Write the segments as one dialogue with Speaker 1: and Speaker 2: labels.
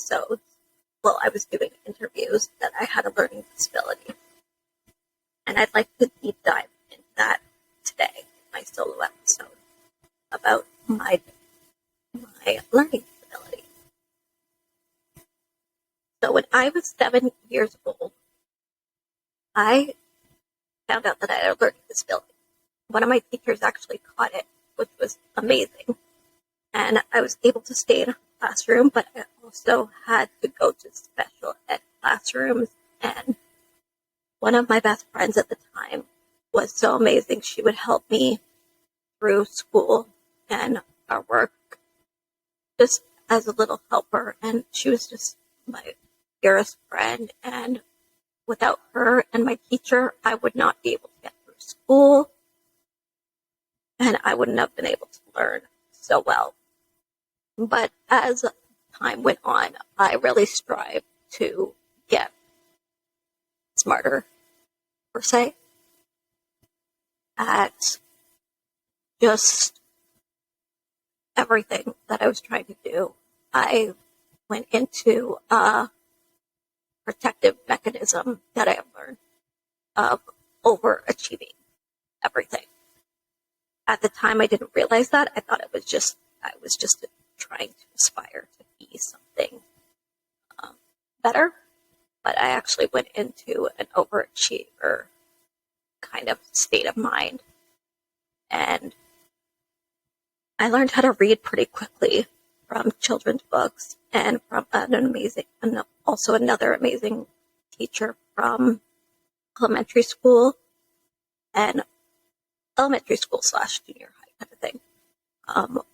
Speaker 1: episodes while I was doing interviews that I had a learning disability. And I'd like to deep dive into that today in my solo episode about my learning disability. So when I was 7 years old, I found out that I had a learning disability. One of my teachers actually caught it, which was amazing. And I was able to stay in a classroom, but I also had to go to special ed classrooms. And one of my best friends at the time was so amazing. She would help me through school and our work just as a little helper. And she was just my dearest friend. And without her and my teacher, I would not be able to get through school. And I wouldn't have been able to learn so well. But as time went on, I really strived to get smarter, per se, at just everything that I was trying to do. I went into a protective mechanism that I have learned of overachieving everything. At the time, I didn't realize that. I thought I was just trying to aspire to be something better. But I actually went into an overachiever kind of state of mind. And I learned how to read pretty quickly from children's books and from also another amazing teacher from elementary school / junior high kind of thing,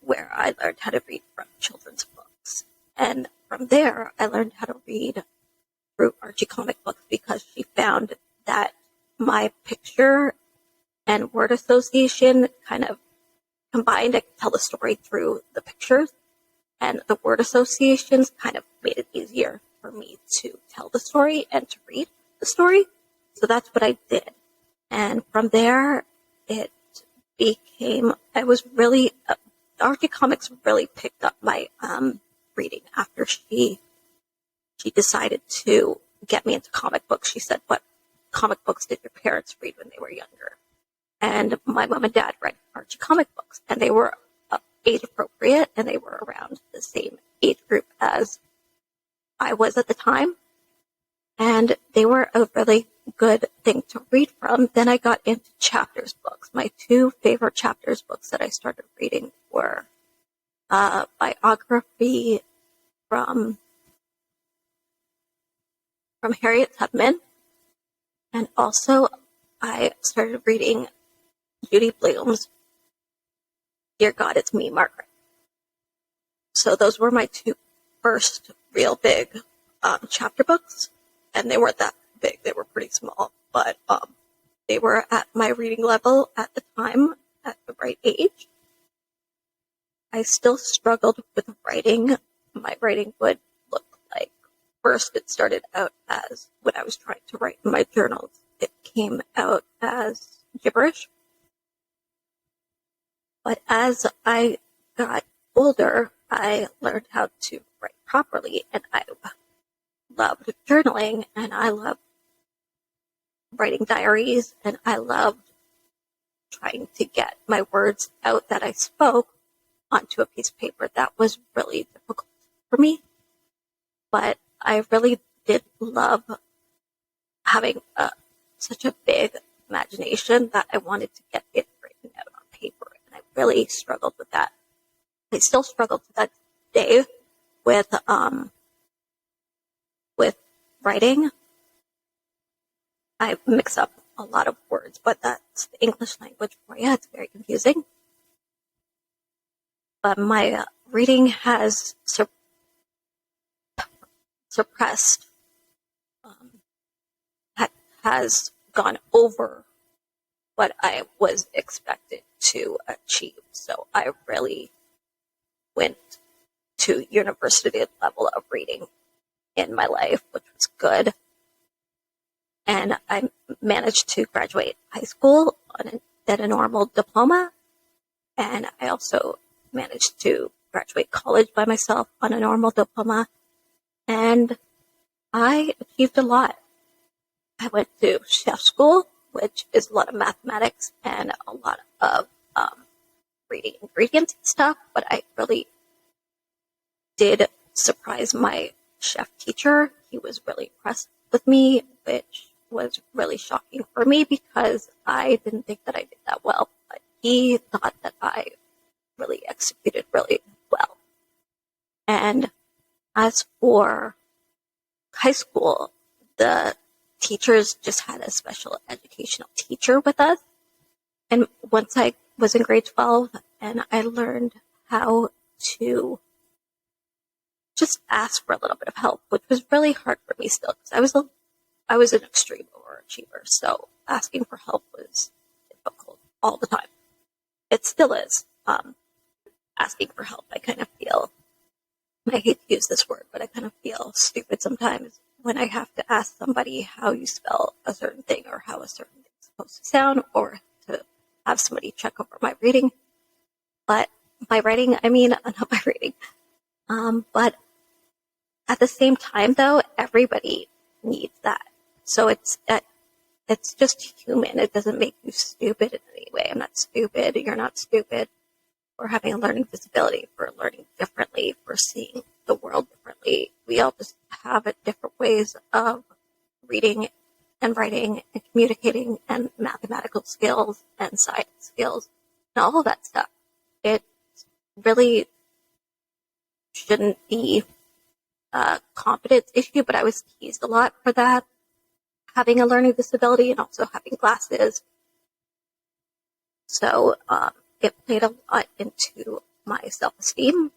Speaker 1: where I learned how to read from children's books. And from there, I learned how to read through Archie comic books because she found that my picture and word association kind of combined. I could tell the story through the pictures, and the word associations kind of made it easier for me to tell the story and to read the story. So that's what I did. And from there, it became, Archie Comics really picked up my reading after she decided to get me into comic books. She said, "What comic books did your parents read when they were younger?" And my mom and dad read Archie comic books, and they were age appropriate, and they were around the same age group as I was at the time. And they were a really good thing to read from. Then I got into chapters books. My two favorite chapters books that I started reading were biography from Harriet Tubman, and also I started reading Judy Blume's Dear God, It's Me, Margaret. So those were my two first real big chapter books, and they weren't that big. They were pretty small, but they were at my reading level at the time, at the right age. I still struggled with writing. My writing would look like, first it started out as, when I was trying to write in my journals, it came out as gibberish. But as I got older, I learned how to write properly, and I loved journaling, and I loved writing diaries, and I loved trying to get my words out that I spoke onto a piece of paper. That was really difficult for me, but I really did love having such a big imagination that I wanted to get it written out on paper, and I really struggled with that. I still struggle to that day with writing. I mix up a lot of words, but that's the English language for you. It's very confusing. But my reading has suppressed, has gone over what I was expected to achieve. So I really went to university level of reading in my life, which was good. And I managed to graduate high school at a normal diploma. And I also managed to graduate college by myself on a normal diploma. and I achieved a lot. I went to chef school, which is a lot of mathematics and a lot of reading ingredients and stuff, but I really did surprise my chef teacher. He was really impressed with me, which was really shocking for me because I didn't think that I did that well, but he thought that I really executed really well. And as for high school, the teachers just had a special educational teacher with us. And once I was in grade 12 and I learned how to just ask for a little bit of help, which was really hard for me still because I was an extreme overachiever. So asking for help was difficult all the time. It still is. Asking for help, I kind of feel, I hate to use this word, but I kind of feel stupid sometimes when I have to ask somebody how you spell a certain thing or how a certain thing is supposed to sound, or to have somebody check over my reading. But my writing, not my reading. But at the same time, though, everybody needs that. So it's just human. It doesn't make you stupid in any way. I'm not stupid. You're not stupid. For having a learning disability, for learning differently, for seeing the world differently. We all just have different ways of reading and writing and communicating and mathematical skills and science skills and all of that stuff. It really shouldn't be a competence issue, but I was teased a lot for that. Having a learning disability and also having glasses. So, it played a lot into my self-esteem,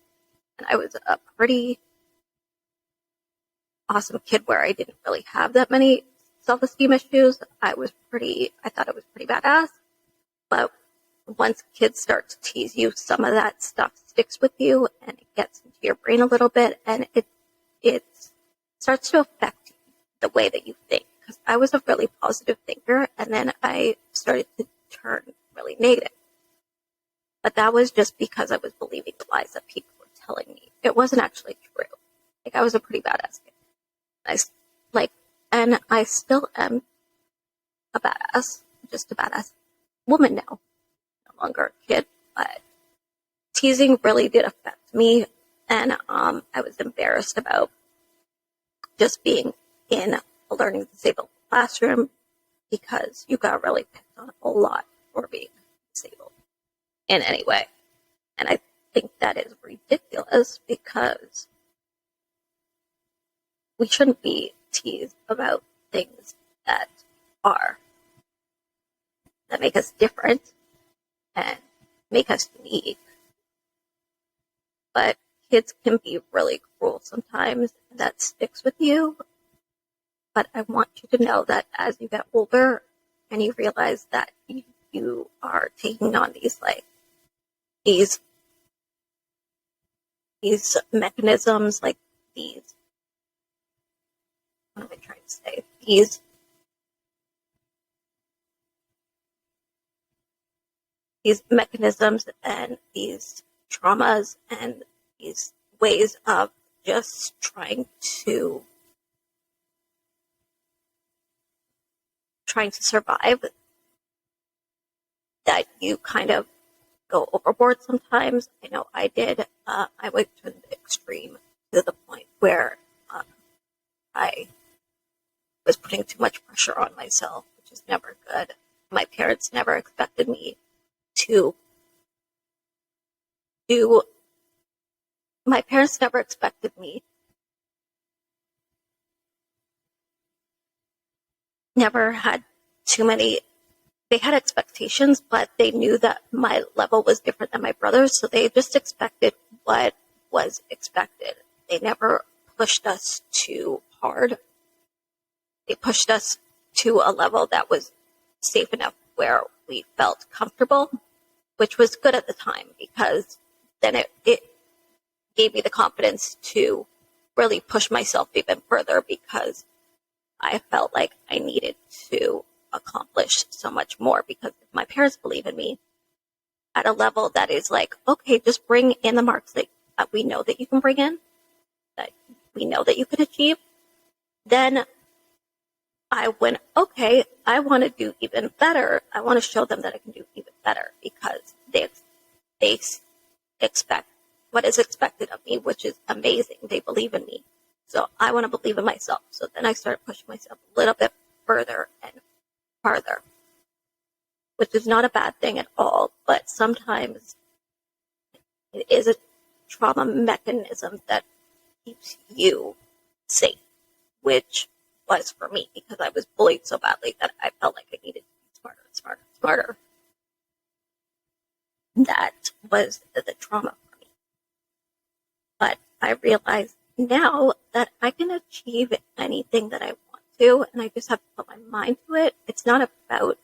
Speaker 1: and I was a pretty awesome kid where I didn't really have that many self-esteem issues. I thought I was pretty badass, but once kids start to tease you, some of that stuff sticks with you, and it gets into your brain a little bit, and it starts to affect the way that you think, because I was a really positive thinker, and then I started to turn really negative. But that was just because I was believing the lies that people were telling me. It wasn't actually true. I was a pretty badass kid. And I still am a badass, just a badass woman now. No longer a kid, but teasing really did affect me. And I was embarrassed about just being in a learning disabled classroom because you got really picked on a lot for being disabled in any way. And I think that is ridiculous because we shouldn't be teased about things that make us different and make us unique. But kids can be really cruel sometimes, and that sticks with you. But I want you to know that as you get older and you realize that you are taking on these mechanisms, what am I trying to say? These mechanisms and these traumas and these ways of just trying to survive, that you kind of go overboard sometimes. I know I did. I went to the extreme to the point where I was putting too much pressure on myself, which is never good. My parents never expected me to do. My parents never expected me. Never had too many. They had expectations, but they knew that my level was different than my brother's, so they just expected what was expected. They never pushed us too hard. They pushed us to a level that was safe enough where we felt comfortable, which was good at the time because then it gave me the confidence to really push myself even further because I felt like I needed to accomplish so much more, because if my parents believe in me at a level that is like, okay, just bring in the marks that we know that you can bring in, that we know that you can achieve, then I went, okay, I want to do even better. I want to show them that I can do even better because they expect what is expected of me, which is amazing. They believe in me. So I want to believe in myself. So then I started pushing myself a little bit further and farther, which is not a bad thing at all. But sometimes it is a trauma mechanism that keeps you safe, which was for me because I was bullied so badly that I felt like I needed to be smarter and smarter and smarter. That was the trauma for me. But I realize now that I can achieve anything that I want to, and I just have to put my mind to it. It's not about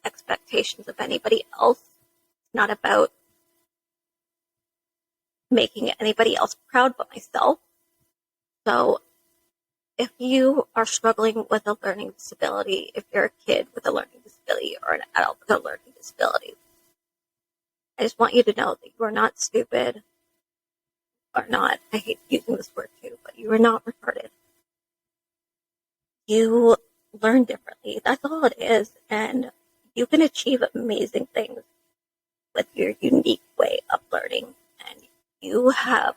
Speaker 1: expectations of anybody else. It's not about making anybody else proud but myself. So if you are struggling with a learning disability, if you're a kid with a learning disability or an adult with a learning disability, I just want you to know that you are not stupid or not, I hate using this word too, but you are not retarded. You learn differently. That's all it is. And you can achieve amazing things with your unique way of learning. And you have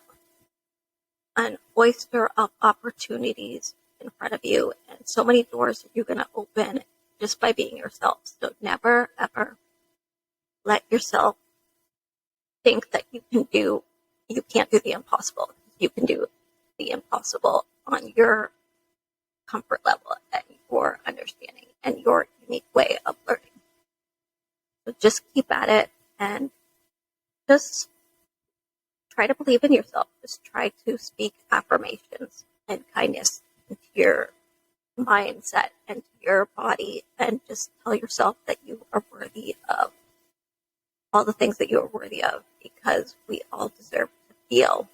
Speaker 1: an oyster of opportunities in front of you and so many doors that you're going to open just by being yourself. So never, ever let yourself think that you can't do the impossible. You can do the impossible on your comfort level and your understanding and your unique way of learning. So just keep at it and just try to believe in yourself. Just try to speak affirmations and kindness into your mindset and to your body, and just tell yourself that you are worthy of all the things that you are worthy of, because we all deserve to feel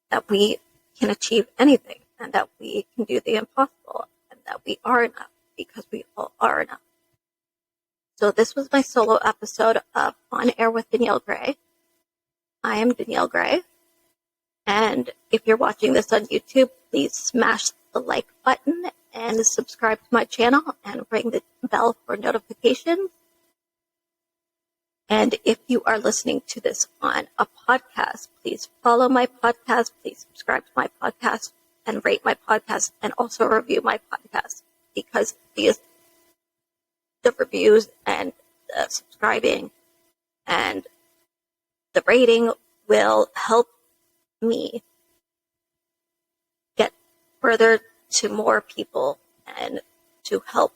Speaker 1: that we can achieve anything and that we can do the impossible and that we are enough, because we all are enough. So this was my solo episode of On Air with Danielle Gray. I am Danielle Gray. And if you're watching this on YouTube, please smash the like button and subscribe to my channel and ring the bell for notifications. And if you are listening to this on a podcast, please follow my podcast, please subscribe to my podcast, and rate my podcast, and also review my podcast, because the reviews and the subscribing and the rating will help me get further to more people and to help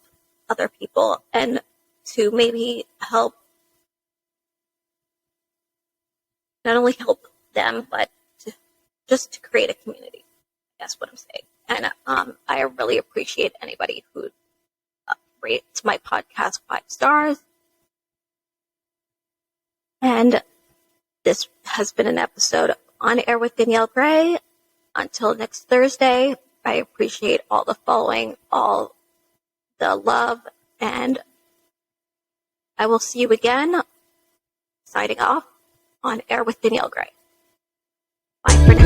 Speaker 1: other people and to maybe help, not only help them, but just to create a community. That's what I'm saying. And I really appreciate anybody who rates my podcast 5 stars. And this has been an episode of On Air with Danielle Gray. Until next Thursday, I appreciate all the following, all the love, and I will see you again. Signing off, On Air with Danielle Gray. Bye for now.